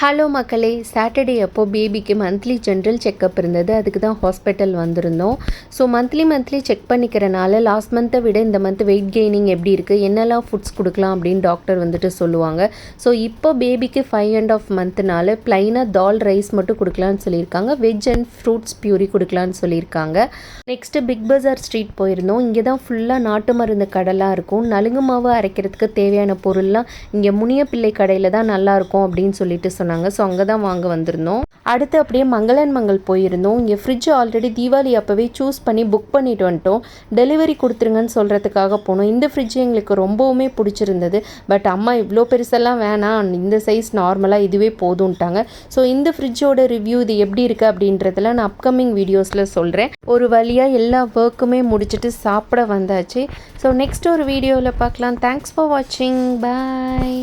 Hello மக்களே, Saturday அப்போ பேபிக்கு மந்த்லி ஜென்ரல் செக்கப் இருந்தது. அதுக்கு தான் ஹாஸ்பிட்டல் வந்திருந்தோம். ஸோ மந்த்லி செக் பண்ணிக்கிறனால லாஸ்ட் மந்த்தை விட இந்த மந்த் வெயிட் கெய்னிங் எப்படி இருக்குது, என்னெல்லாம் ஃபுட்ஸ் கொடுக்கலாம் அப்படின்னு டாக்டர் வந்துட்டு சொல்லுவாங்க. ஸோ இப்போ பேபிக்கு 5.5 மந்த்னால ப்ளைனாக தால் ரைஸ் மட்டும் கொடுக்கலான்னு சொல்லியிருக்காங்க. வெஜ் அண்ட் ஃப்ரூட்ஸ் பியூரி கொடுக்கலான்னு சொல்லியிருக்காங்க. நெக்ஸ்ட்டு பிக் பஜார் ஸ்ட்ரீட் போயிருந்தோம். இங்கே தான் ஃபுல்லாக நாட்டு மருந்து கடைலாம் இருக்கும். நலுங்கு மாவு அரைக்கிறதுக்கு தேவையான பொருள்லாம் இங்கே முனியப்பிள்ளை கடையில் தான் நல்லாயிருக்கும் அப்படின்னு சொல்லிட்டு சொன்னாங்க. ஸோ அங்கே தான் வாங்க வந்திருந்தோம். அடுத்து அப்படியே மங்களன் மங்கள் போயிருந்தோம். இங்கே ஃப்ரிட்ஜ் ஆல்ரெடி தீபாவளி அப்போவே சூஸ் பண்ணி புக் பண்ணிட்டு வந்துட்டோம். டெலிவரி கொடுத்துருங்கன்னு சொல்கிறதுக்காக போனோம். இந்த ஃப்ரிட்ஜ் எங்களுக்கு ரொம்பவுமே பிடிச்சிருந்தது. பட் அம்மா இவ்வளோ பெருசெல்லாம் வேணாம், இந்த சைஸ் நார்மலாக இதுவே போதும்ட்டாங்க. ஸோ இந்த ஃப்ரிட்ஜோட ரிவ்யூ இது எப்படி இருக்குது அப்படின்றதுல நான் அப்கமிங் வீடியோஸில் சொல்கிறேன். ஒரு வழியாக எல்லா ஒர்க்குமே முடிச்சுட்டு சாப்பிட வந்தாச்சு. ஸோ நெக்ஸ்ட் ஒரு வீடியோவில் பார்க்கலாம். தேங்க்ஸ் ஃபார் வாட்சிங். பாய்.